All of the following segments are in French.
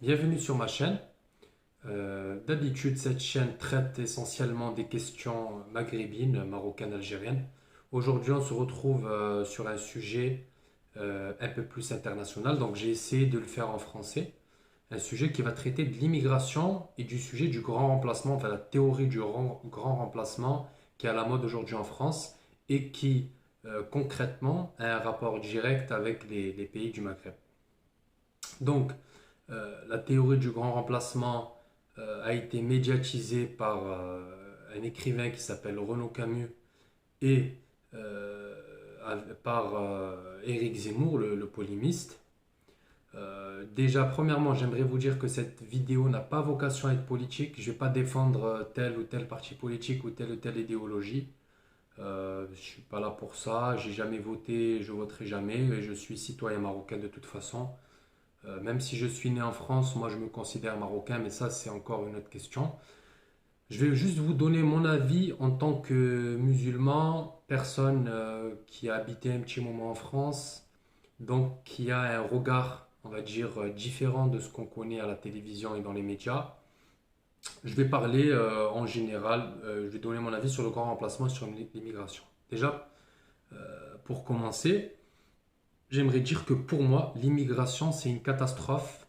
Bienvenue sur ma chaîne. D'habitude, cette chaîne traite essentiellement des questions maghrébines, marocaines, algériennes. Aujourd'hui, on se retrouve sur un sujet un peu plus international, donc j'ai essayé de le faire en français. Un sujet qui va traiter de l'immigration et du sujet du grand remplacement, enfin la théorie du grand remplacement qui est à la mode aujourd'hui en France et qui concrètement a un rapport direct avec les pays du Maghreb. Donc, la théorie du grand remplacement a été médiatisée par un écrivain qui s'appelle Renaud Camus et euh, par Éric Zemmour, le polémiste. Déjà, premièrement, j'aimerais vous dire que cette vidéo n'a pas vocation à être politique. Je ne vais pas défendre tel ou tel parti politique ou telle idéologie. Je ne suis pas là pour ça. J'ai jamais voté, je voterai jamais. Et je suis citoyen marocain de toute façon. Même si je suis né en France, moi je me considère marocain, mais ça c'est encore une autre question. Je vais juste vous donner mon avis en tant que musulman, personne qui a habité un petit moment en France, donc qui a un regard, on va dire, différent de ce qu'on connaît à la télévision et dans les médias. Je vais parler en général, je vais donner mon avis sur le grand remplacement et sur l'immigration. Déjà, pour commencer, j'aimerais dire que pour moi, l'immigration, c'est une catastrophe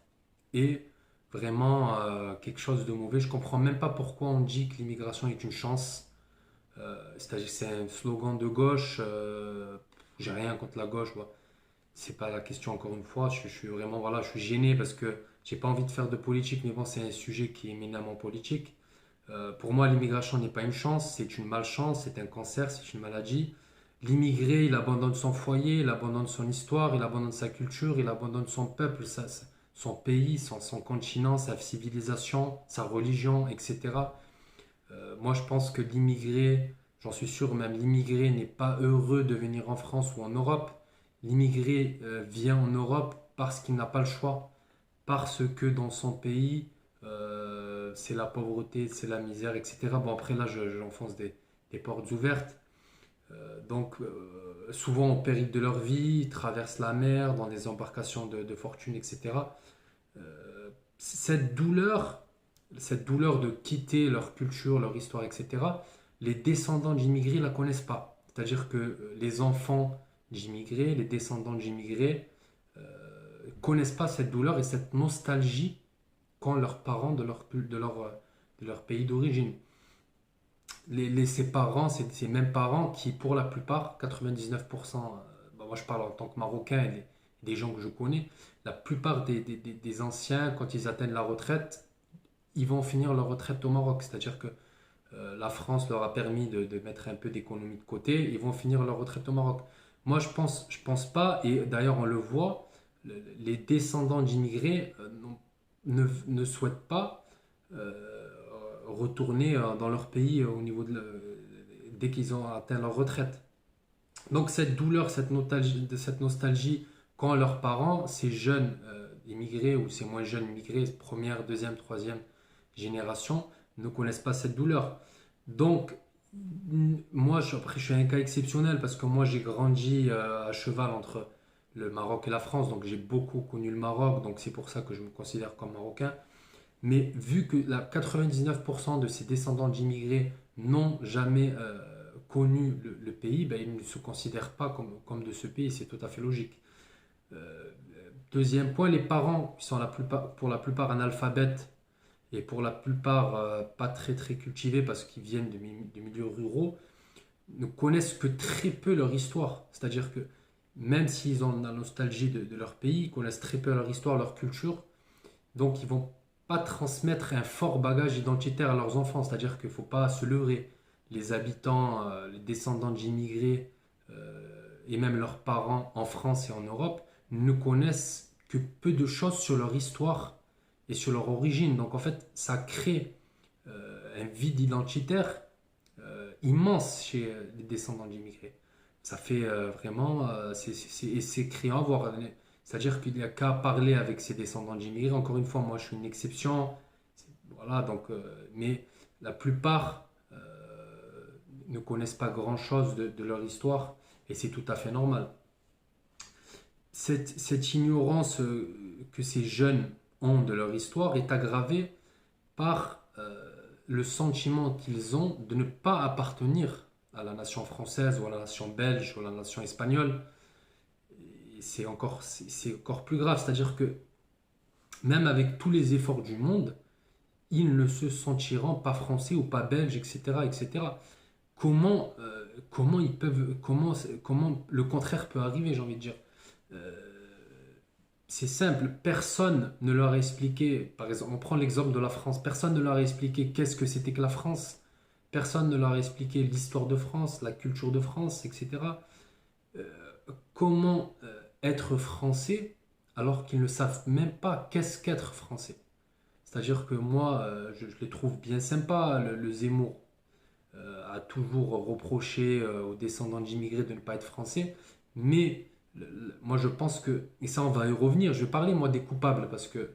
et vraiment quelque chose de mauvais. Je comprends même pas pourquoi on dit que l'immigration est une chance. C'est-à-dire que c'est un slogan de gauche. J'ai rien contre la gauche. Moi. C'est pas la question encore une fois. Je suis vraiment voilà, je suis gêné parce que j'ai pas envie de faire de politique, mais bon, c'est un sujet qui est éminemment politique. Pour moi, l'immigration n'est pas une chance, c'est une malchance, c'est un cancer, c'est une maladie. L'immigré, il abandonne son foyer, il abandonne son histoire, il abandonne sa culture, il abandonne son peuple, son pays, son continent, sa civilisation, sa religion, etc. Moi, je pense que l'immigré, j'en suis sûr, même l'immigré n'est pas heureux de venir en France ou en Europe. L'immigré vient en Europe parce qu'il n'a pas le choix, parce que dans son pays, c'est la pauvreté, c'est la misère, etc. Bon, après là, j'enfonce des portes ouvertes. Souvent au péril de leur vie, ils traversent la mer dans des embarcations de fortune, etc. Cette douleur, cette douleur de quitter leur culture, leur histoire, etc., les descendants d'immigrés ne la connaissent pas. C'est-à-dire que les enfants d'immigrés, les descendants d'immigrés, connaissent pas cette douleur et cette nostalgie qu'ont leurs parents de leur pays d'origine. Ces parents, c'est ces mêmes parents qui, pour la plupart, 99%, moi je parle en tant que Marocain et des gens que je connais, la plupart des anciens, quand ils atteignent la retraite, ils vont finir leur retraite au Maroc. C'est-à-dire que la France leur a permis de mettre un peu d'économie de côté, ils vont finir leur retraite au Maroc. Moi je pense pas, et d'ailleurs on le voit, les descendants d'immigrés ne souhaitent pas euh, retourner dans leur pays dès qu'ils ont atteint leur retraite. Donc cette douleur, cette nostalgie quand leurs parents, ces jeunes immigrés ou ces moins jeunes immigrés, première, deuxième, troisième génération, ne connaissent pas cette douleur. Donc moi, après, je suis un cas exceptionnel parce que moi, j'ai grandi à cheval entre le Maroc et la France, donc j'ai beaucoup connu le Maroc, donc c'est pour ça que je me considère comme marocain. Mais vu que 99% de ces descendants d'immigrés n'ont jamais connu le pays, ben, ils ne se considèrent pas comme de ce pays, c'est tout à fait logique. Euh, Deuxième point, les parents, qui sont pour la plupart analphabètes et pour la plupart pas très cultivés parce qu'ils viennent de milieux ruraux, ne connaissent que très peu leur histoire. C'est-à-dire que même s'ils ont la nostalgie de leur pays, ils connaissent très peu leur histoire, leur culture. Donc ils vont pas transmettre un fort bagage identitaire à leurs enfants. C'est-à-dire qu'il ne faut pas se leurrer. Les habitants, les descendants d'immigrés et même leurs parents en France et en Europe ne connaissent que peu de choses sur leur histoire et sur leur origine. Donc en fait, ça crée un vide identitaire immense chez les descendants d'immigrés. Ça fait vraiment, c'est criant à voir. C'est-à-dire qu'il n'y a qu'à parler avec ses descendants d'immigrés. Encore une fois, moi je suis une exception. Voilà, donc, mais la plupart ne connaissent pas grand-chose de leur histoire et c'est tout à fait normal. Cette ignorance que ces jeunes ont de leur histoire est aggravé par le sentiment qu'ils ont de ne pas appartenir à la nation française ou à la nation belge ou à la nation espagnole. Et c'est encore plus grave, c'est-à-dire que même avec tous les efforts du monde, ils ne se sentiront pas français ou pas belges, etc., etc. Comment ils peuvent, comment le contraire peut arriver, j'ai envie de dire. Euh, c'est simple, personne ne leur a expliqué, par exemple, on prend l'exemple de la France, personne ne leur a expliqué qu'est-ce que c'était que la France, personne ne leur a expliqué l'histoire de France, la culture de France, etc. Euh, comment être français alors qu'ils ne savent même pas qu'est-ce qu'être français. C'est-à-dire que moi, je les trouve bien sympas, le Zemmour a toujours reproché aux descendants d'immigrés de ne pas être français, mais moi je pense que, et ça on va y revenir, je vais parler moi des coupables, parce que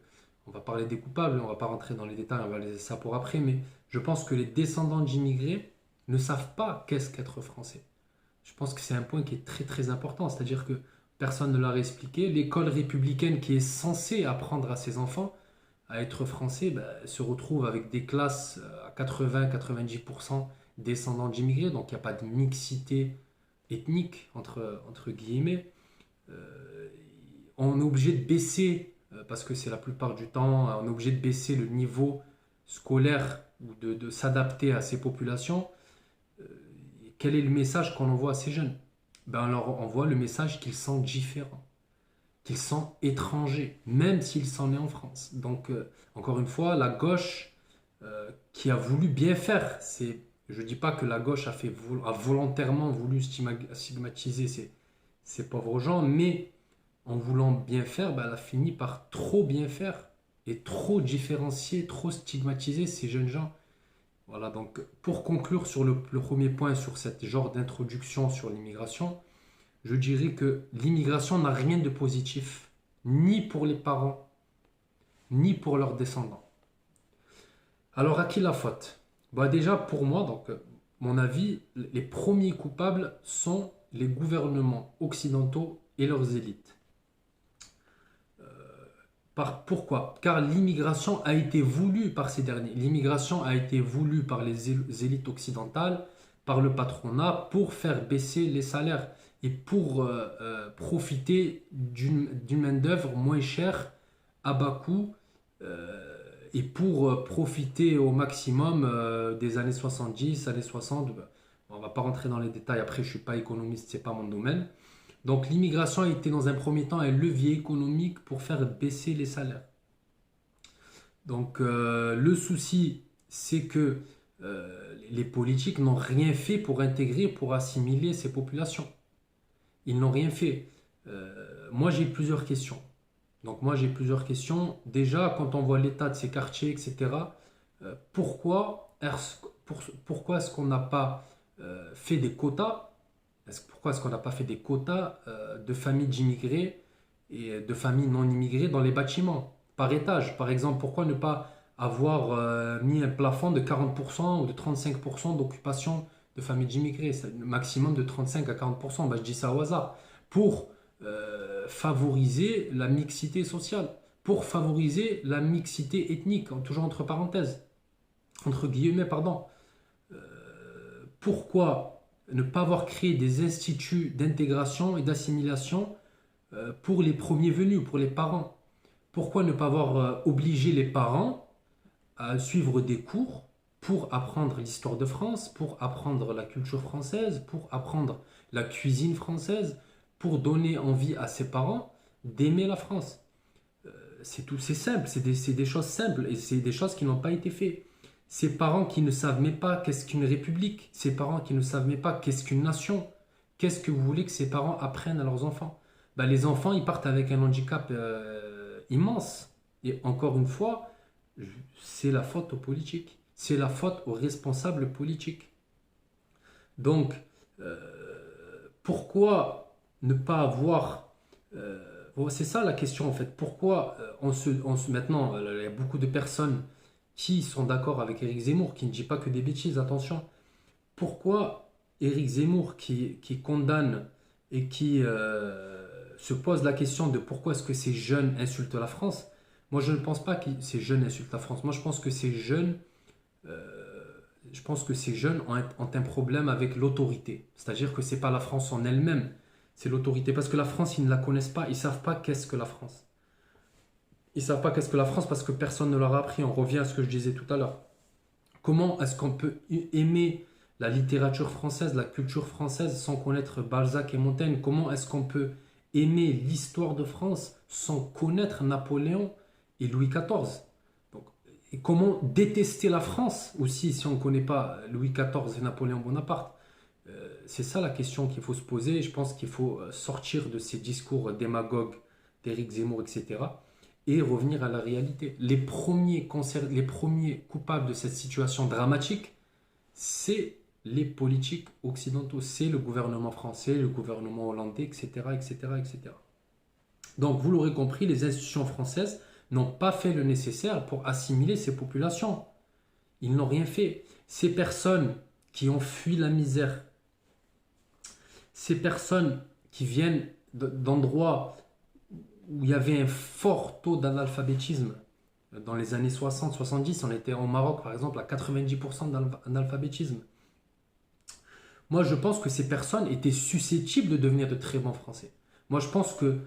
on va parler des coupables, on va pas rentrer dans les détails, on va laisser ça pour après, mais je pense que les descendants d'immigrés ne savent pas qu'est-ce qu'être français. Je pense que c'est un point qui est très très important, c'est-à-dire que personne ne leur a expliqué. L'école républicaine qui est censée apprendre à ses enfants à être français ben, se retrouve avec des classes à 80-90% descendants d'immigrés, donc il n'y a pas de mixité ethnique entre guillemets. Euh, on est obligé de baisser, parce que c'est la plupart du temps, on est obligé de baisser le niveau scolaire ou de s'adapter à ces populations. Euh, Quel est le message qu'on envoie à ces jeunes? Ben, on leur envoie le message qu'ils sont différents, qu'ils sont étrangers, même s'ils sont nés en France. Donc, encore une fois, la gauche qui a voulu bien faire, je ne dis pas que la gauche a volontairement voulu stigmatiser ces pauvres gens, mais en voulant bien faire, ben, elle a fini par trop bien faire et trop différencier, trop stigmatiser ces jeunes gens. Voilà, donc pour conclure sur le premier point, sur cette genre d'introduction sur l'immigration, je dirais que l'immigration n'a rien de positif, ni pour les parents, ni pour leurs descendants. Alors à qui la faute? Bah déjà pour moi, donc mon avis, les premiers coupables sont les gouvernements occidentaux et leurs élites. Pourquoi? Car l'immigration a été voulue par ces derniers. L'immigration a été voulue par les élites occidentales, par le patronat, pour faire baisser les salaires et pour profiter d'une main-d'œuvre moins chère, à bas coût, et pour profiter au maximum des années 70, années 60. On ne va pas rentrer dans les détails, après je ne suis pas économiste, ce n'est pas mon domaine. Donc l'immigration a été dans un premier temps un levier économique pour faire baisser les salaires. Donc le souci, c'est que les politiques n'ont rien fait pour intégrer, pour assimiler ces populations. Ils n'ont rien fait. Moi j'ai plusieurs questions. Donc moi j'ai plusieurs questions. Déjà, quand on voit l'état de ces quartiers, etc., pourquoi est-ce qu'on n'a pas fait des quotas? Pourquoi est-ce qu'on n'a pas fait des quotas de familles d'immigrés et de familles non immigrées dans les bâtiments, par étage? Par exemple, pourquoi ne pas avoir mis un plafond de 40% ou de 35% d'occupation de familles d'immigrés, c'est le maximum de 35 à 40%, ben, je dis ça au hasard, pour favoriser la mixité sociale, pour favoriser la mixité ethnique, toujours entre parenthèses, entre guillemets, pardon. Pourquoi ne pas avoir créé des instituts d'intégration et d'assimilation pour les premiers venus, pour les parents? Pourquoi ne pas avoir obligé les parents à suivre des cours pour apprendre l'histoire de France, pour apprendre la culture française, pour apprendre la cuisine française, pour donner envie à ses parents d'aimer la France? C'est tout, c'est simple, c'est des choses simples et c'est des choses qui n'ont pas été faites. Ces parents qui ne savent même pas qu'est-ce qu'une république, ces parents qui ne savent même pas qu'est-ce qu'une nation, qu'est-ce que vous voulez que ces parents apprennent à leurs enfants? Ben, les enfants, ils partent avec un handicap immense. Et encore une fois, c'est la faute aux politiques, c'est la faute aux responsables politiques. Donc, pourquoi ne pas avoir... c'est ça la question en fait. Pourquoi maintenant, il y a beaucoup de personnes qui sont d'accord avec Éric Zemmour, qui ne dit pas que des bêtises, attention. Pourquoi Éric Zemmour, qui condamne et qui se pose la question de pourquoi est-ce que ces jeunes insultent la France, Moi, je ne pense pas que ces jeunes insultent la France. Moi, je pense que ces jeunes ont un problème avec l'autorité. C'est-à-dire que c'est pas la France en elle-même, c'est l'autorité. Parce que la France, ils ne la connaissent pas, ils savent pas qu'est-ce que la France. Ils savent pas qu'est-ce que la France parce que personne ne leur a appris. On revient à ce que je disais tout à l'heure. Comment est-ce qu'on peut aimer la littérature française, la culture française sans connaître Balzac et Montaigne? Comment est-ce qu'on peut aimer l'histoire de France sans connaître Napoléon et Louis XIV? Donc, et comment détester la France aussi si on ne connaît pas Louis XIV et Napoléon Bonaparte? C'est ça la question qu'il faut se poser. Je pense qu'il faut sortir de ces discours démagogues d'Éric Zemmour, etc. et revenir à la réalité. Les premiers coupables de cette situation dramatique, c'est les politiques occidentaux, c'est le gouvernement français, le gouvernement hollandais, etc., etc., etc. Donc, vous l'aurez compris, les institutions françaises n'ont pas fait le nécessaire pour assimiler ces populations. Ils n'ont rien fait. Ces personnes qui ont fui la misère, ces personnes qui viennent d'endroits où il y avait un fort taux d'analphabétisme, dans les années 60-70, on était au Maroc par exemple à 90% d'analphabétisme. Moi je pense que ces personnes étaient susceptibles de devenir de très bons Français. Moi je pense que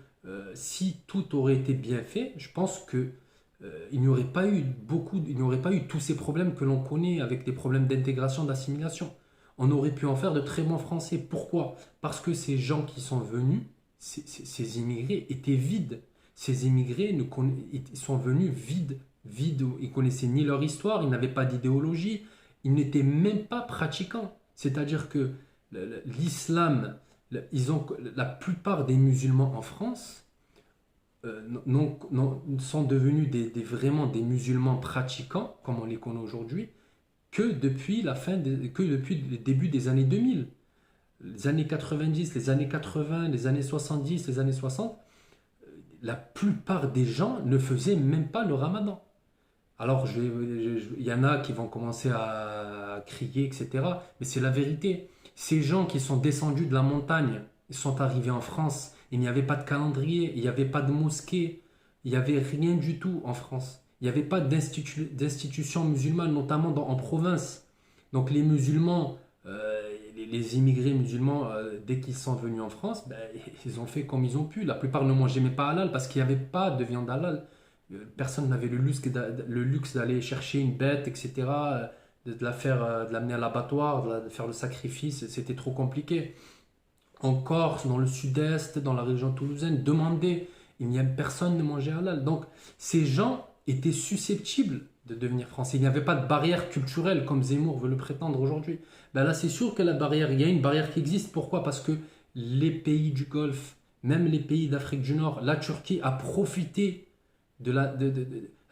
si tout aurait été bien fait, je pense que il n'y aurait pas eu il n'y aurait pas eu tous ces problèmes que l'on connaît avec des problèmes d'intégration, d'assimilation. On aurait pu en faire de très bons Français. Pourquoi? Parce que ces gens qui sont venus, ces immigrés étaient vides. Ces immigrés sont venus vides, vides. Ils ne connaissaient ni leur histoire, ils n'avaient pas d'idéologie, ils n'étaient même pas pratiquants. C'est-à-dire que l'islam, la plupart des musulmans en France sont devenus vraiment des musulmans pratiquants, comme on les connaît aujourd'hui, que depuis le début des années 2000. Les années 90, les années 80, les années 70, les années 60, la plupart des gens ne faisaient même pas le ramadan. Alors, il y en a qui vont commencer à crier, etc. Mais c'est la vérité. Ces gens qui sont descendus de la montagne, ils sont arrivés en France. Il n'y avait pas de calendrier, il n'y avait pas de mosquée, il n'y avait rien du tout en France. Il n'y avait pas d'institution musulmane, notamment en province. Donc les musulmans, les immigrés musulmans, dès qu'ils sont venus en France, ben, ils ont fait comme ils ont pu. La plupart ne mangeaient même pas halal parce qu'il n'y avait pas de viande halal. Personne n'avait le luxe d'aller chercher une bête, etc., de l'amener à l'abattoir, de faire le sacrifice. C'était trop compliqué. En Corse, dans le sud-est, dans la région toulousaine, demandez. Il n'y a personne ne mangeait halal. Donc, ces gens étaient susceptibles de devenir français. Il n'y avait pas de barrière culturelle comme Zemmour veut le prétendre aujourd'hui. Ben là, c'est sûr que il y a une barrière qui existe. Pourquoi? Parce que les pays du Golfe, même les pays d'Afrique du Nord, la Turquie a profité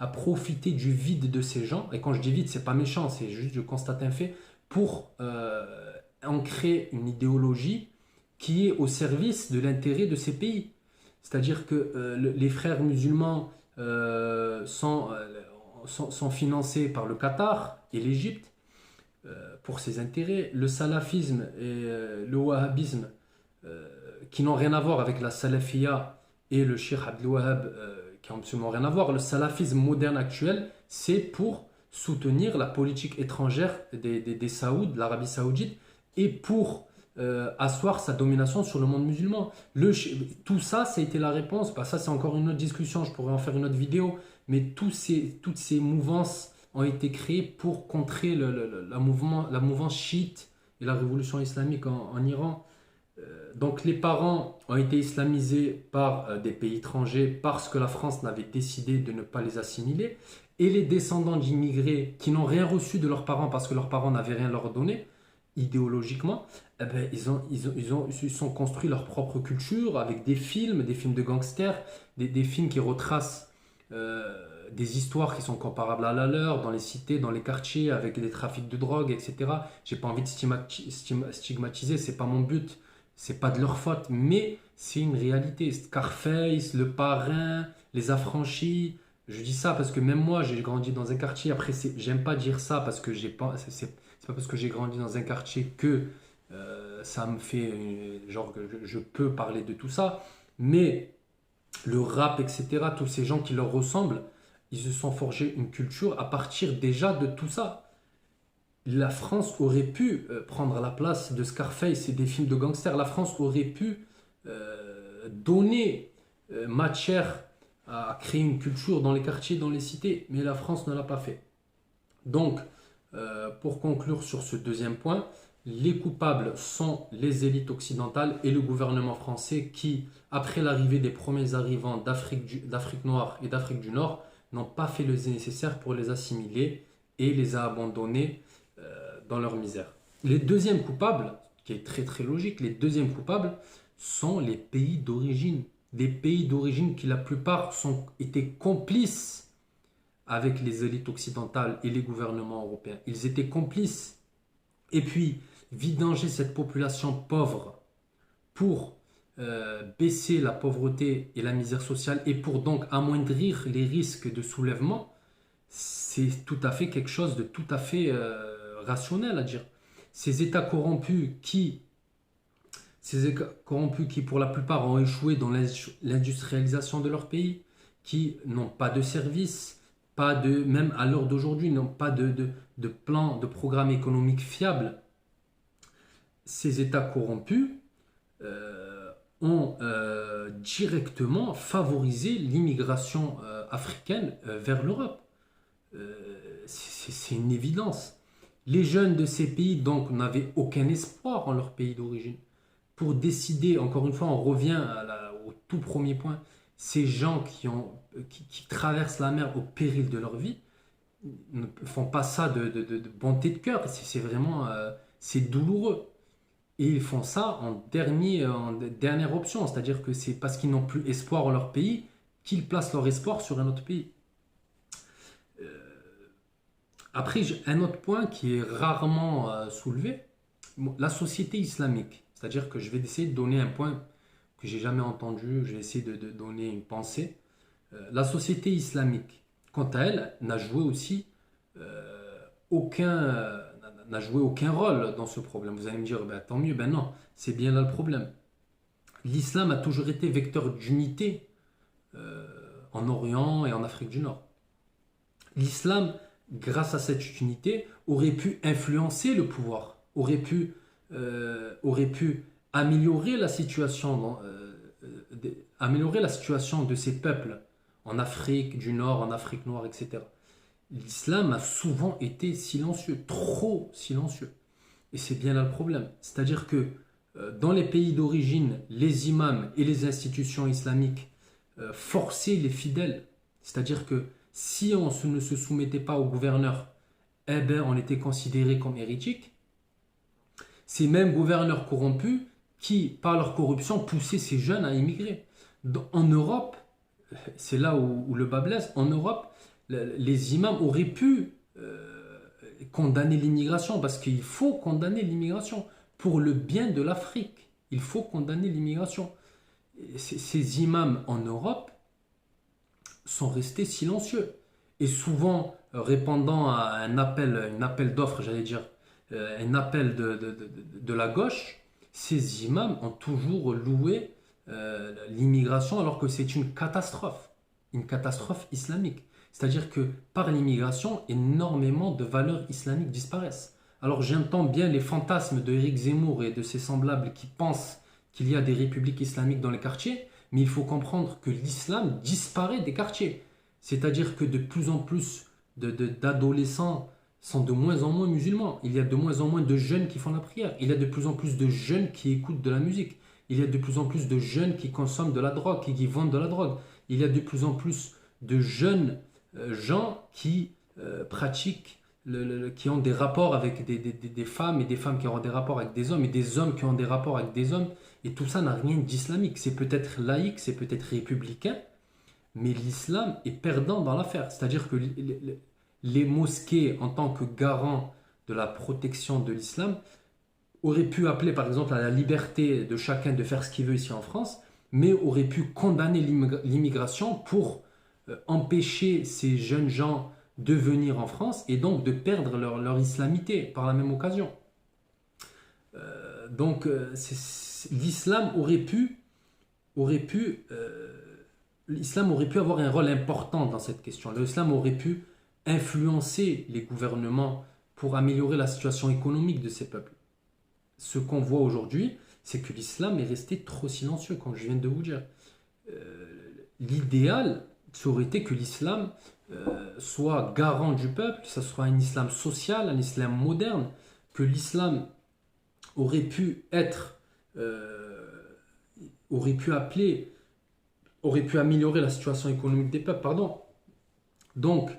a profité du vide de ces gens. Et quand je dis vide, c'est pas méchant, c'est juste je constate un fait pour ancrer une idéologie qui est au service de l'intérêt de ces pays. C'est-à-dire que les frères musulmans sont financés par le Qatar et l'Égypte pour ses intérêts. Le salafisme et le wahhabisme, qui n'ont rien à voir avec la salafia et le Cheikh Abdel Wahhab, qui n'ont absolument rien à voir. Le salafisme moderne actuel, c'est pour soutenir la politique étrangère des Saouds, de l'Arabie Saoudite, et pour asseoir sa domination sur le monde musulman. Tout ça, ça a été la réponse. Bah, ça, c'est encore une autre discussion, je pourrais en faire une autre vidéo, mais toutes ces mouvances ont été créées pour contrer la mouvance chiite et la révolution islamique en Iran. Donc les parents ont été islamisés par des pays étrangers parce que la France n'avait décidé de ne pas les assimiler. Et les descendants d'immigrés qui n'ont rien reçu de leurs parents parce que leurs parents n'avaient rien leur donné, idéologiquement, eh ben, ils sont construits leur propre culture avec des films de gangsters, des films qui retracent des histoires qui sont comparables à la leur, dans les cités, dans les quartiers, avec des trafics de drogue, etc. J'ai pas envie de stigmatiser, c'est pas mon but. C'est pas de leur faute, mais c'est une réalité. Scarface, Le Parrain, Les Affranchis. Je dis ça parce que même moi, j'ai grandi dans un quartier. Après, j'aime pas dire ça parce que c'est pas parce que j'ai grandi dans un quartier que ça me fait genre que je peux parler de tout ça. Mais le rap, etc., tous ces gens qui leur ressemblent, ils se sont forgés une culture à partir déjà de tout ça. La France aurait pu prendre la place de Scarface et des films de gangsters. La France aurait pu donner matière à créer une culture dans les quartiers, dans les cités, mais la France ne l'a pas fait. Donc, pour conclure sur ce deuxième point, les coupables sont les élites occidentales et le gouvernement français qui, après l'arrivée des premiers arrivants d'Afrique noire et d'Afrique du Nord, n'ont pas fait le nécessaire pour les assimiler et les a abandonnés dans leur misère. Les deuxièmes coupables, qui est très très logique, les deuxièmes coupables sont les pays d'origine. Des pays d'origine qui la plupart étaient complices avec les élites occidentales et les gouvernements européens. Ils étaient complices. Et puis, vidanger cette population pauvre pour baisser la pauvreté et la misère sociale et pour donc amoindrir les risques de soulèvement, c'est tout à fait quelque chose de tout à fait rationnel à dire. Ces États corrompus qui pour la plupart ont échoué dans l'industrialisation de leur pays, qui n'ont pas de services, même à l'heure d'aujourd'hui, n'ont pas de plan, de programme économique fiable. Ces États corrompus ont directement favorisé l'immigration africaine vers l'Europe. C'est une évidence. Les jeunes de ces pays donc n'avaient aucun espoir en leur pays d'origine. Pour décider, encore une fois, on revient au tout premier point, ces gens qui traversent la mer au péril de leur vie ne font pas ça de bonté de cœur, c'est vraiment c'est douloureux. Et ils font ça en dernière option, c'est-à-dire que c'est parce qu'ils n'ont plus espoir en leur pays qu'ils placent leur espoir sur un autre pays. Après, j'ai un autre point qui est rarement soulevé, la société islamique. C'est-à-dire que je vais essayer de donner un point que j'ai jamais entendu, je vais essayer de donner une pensée. La société islamique, quant à elle, n'a joué aussi n'a joué aucun rôle dans ce problème. Vous allez me dire, ben, tant mieux, ben non, c'est bien là le problème. L'islam a toujours été vecteur d'unité en Orient et en Afrique du Nord. L'islam, grâce à cette unité, aurait pu influencer le pouvoir, aurait pu améliorer la situation, de ces peuples en Afrique du Nord, en Afrique noire, etc. L'islam a souvent été silencieux, trop silencieux. Et c'est bien là le problème. C'est-à-dire que dans les pays d'origine, les imams et les institutions islamiques forçaient les fidèles. C'est-à-dire que si on ne se soumettait pas au gouverneur, eh ben, on était considéré comme hérétique. Ces mêmes gouverneurs corrompus qui, par leur corruption, poussaient ces jeunes à immigrer. En Europe, c'est là où le bas blesse, en Europe, les imams auraient pu condamner l'immigration, parce qu'il faut condamner l'immigration pour le bien de l'Afrique. Il faut condamner l'immigration. Ces imams en Europe sont restés silencieux et souvent répondant à un appel d'offres, j'allais dire, un appel de la gauche. Ces imams ont toujours loué l'immigration alors que c'est une catastrophe islamique. C'est-à-dire que par l'immigration, énormément de valeurs islamiques disparaissent. Alors j'entends bien les fantasmes de Éric Zemmour et de ses semblables qui pensent qu'il y a des républiques islamiques dans les quartiers, mais il faut comprendre que l'islam disparaît des quartiers. C'est-à-dire que de plus en plus d'adolescents sont de moins en moins musulmans. Il y a de moins en moins de jeunes qui font la prière. Il y a de plus en plus de jeunes qui écoutent de la musique. Il y a de plus en plus de jeunes qui consomment de la drogue, qui vendent de la drogue. Il y a de plus en plus de jeunes gens qui pratiquent, qui ont des rapports avec des femmes et des femmes qui ont des rapports avec des hommes et des hommes qui ont des rapports avec des hommes. Et tout ça n'a rien d'islamique. C'est peut-être laïque, c'est peut-être républicain, mais l'islam est perdant dans l'affaire. C'est-à-dire que les mosquées, en tant que garants de la protection de l'islam, auraient pu appeler par exemple à la liberté de chacun de faire ce qu'il veut ici en France, mais auraient pu condamner l'immigration pour empêcher ces jeunes gens de venir en France et donc de perdre leur islamité par la même occasion. Donc l'islam aurait pu l'islam aurait pu avoir un rôle important dans cette question. L'islam aurait pu influencer les gouvernements pour améliorer la situation économique de ces peuples. Ce qu'on voit aujourd'hui, c'est que l'islam est resté trop silencieux, comme je viens de vous dire. L'idéal, ça aurait été que l'islam soit garant du peuple, que ce soit un islam social, un islam moderne, que l'islam aurait pu être, aurait pu appeler, aurait pu améliorer la situation économique des peuples, pardon. Donc,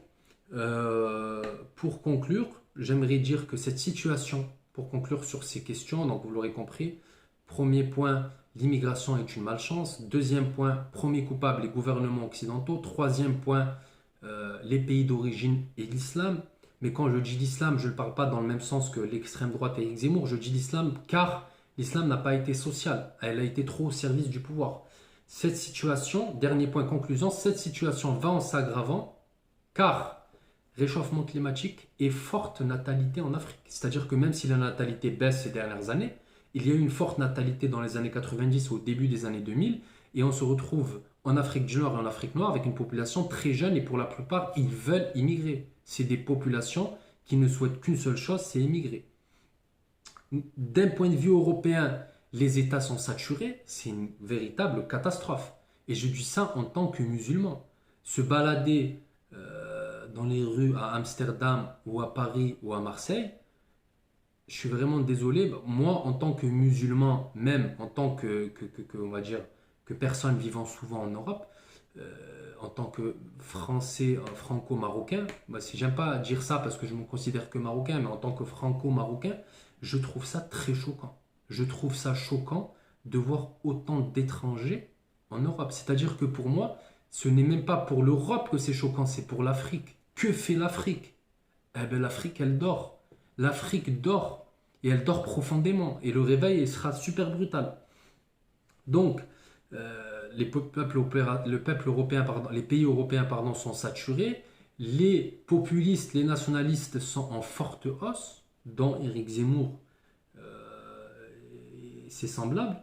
pour conclure, j'aimerais dire que cette situation, pour conclure sur ces questions, donc vous l'aurez compris, premier point, l'immigration est une malchance. Deuxième point, premier coupable, les gouvernements occidentaux. Troisième point, les pays d'origine et l'islam. Mais quand je dis l'islam, je ne parle pas dans le même sens que l'extrême droite et Éric Zemmour. Je dis l'islam car l'islam n'a pas été social. Elle a été trop au service du pouvoir. Cette situation, dernier point conclusion, cette situation va en s'aggravant car réchauffement climatique et forte natalité en Afrique. C'est-à-dire que même si la natalité baisse ces dernières années, il y a eu une forte natalité dans les années 90 au début des années 2000 et on se retrouve en Afrique du Nord et en Afrique noire avec une population très jeune et pour la plupart, ils veulent immigrer. C'est des populations qui ne souhaitent qu'une seule chose, c'est immigrer. D'un point de vue européen, les États sont saturés, c'est une véritable catastrophe. Et je dis ça en tant que musulman. Se balader dans les rues à Amsterdam ou à Paris ou à Marseille, je suis vraiment désolé. Moi, en tant que musulman, même en tant on va dire, que personne vivant souvent en Europe, en tant que Français, franco-marocain, j'aime pas dire ça parce que je me considère que marocain, mais en tant que franco-marocain, je trouve ça très choquant. Je trouve ça choquant de voir autant d'étrangers en Europe. C'est-à-dire que pour moi, ce n'est même pas pour l'Europe que c'est choquant, c'est pour l'Afrique. Que fait l'Afrique? Eh bien, l'Afrique, elle dort. L'Afrique dort. Et elle dort profondément. Et le réveil, il sera super brutal. Donc, le peuple européen, les pays européens sont saturés. Les populistes, les nationalistes sont en forte hausse, dont Éric Zemmour, c'est semblable.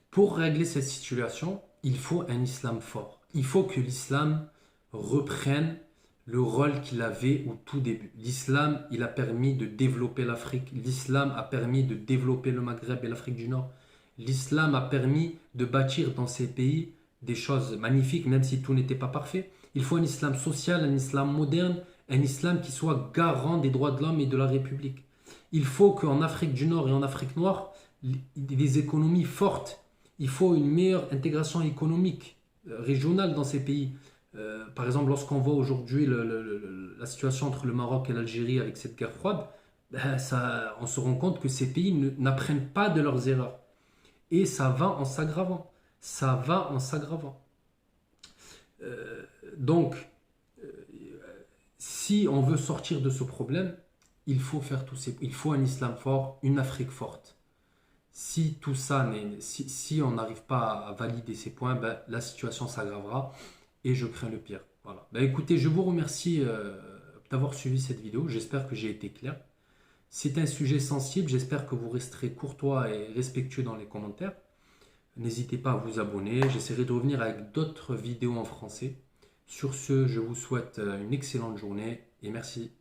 Pour régler cette situation, il faut un islam fort. Il faut que l'islam reprenne le rôle qu'il avait au tout début. L'islam, il a permis de développer l'Afrique. L'islam a permis de développer le Maghreb et l'Afrique du Nord. L'islam a permis de bâtir dans ces pays des choses magnifiques, même si tout n'était pas parfait. Il faut un islam social, un islam moderne, un islam qui soit garant des droits de l'homme et de la République. Il faut qu'en Afrique du Nord et en Afrique noire, des économies fortes. Il faut une meilleure intégration économique régionale dans ces pays. Par exemple, lorsqu'on voit aujourd'hui la situation entre le Maroc et l'Algérie avec cette guerre froide, on se rend compte que ces pays n'apprennent pas de leurs erreurs. Et ça va en s'aggravant. Ça va en s'aggravant. Donc, si on veut sortir de ce problème, il faut faire il faut un islam fort, une Afrique forte. Si tout ça, si on n'arrive pas à valider ces points, la situation s'aggravera et je crains le pire. Voilà. Écoutez, je vous remercie d'avoir suivi cette vidéo. J'espère que j'ai été clair. C'est un sujet sensible. J'espère que vous resterez courtois et respectueux dans les commentaires. N'hésitez pas à vous abonner. J'essaierai de revenir avec d'autres vidéos en français. Sur ce, je vous souhaite une excellente journée et merci.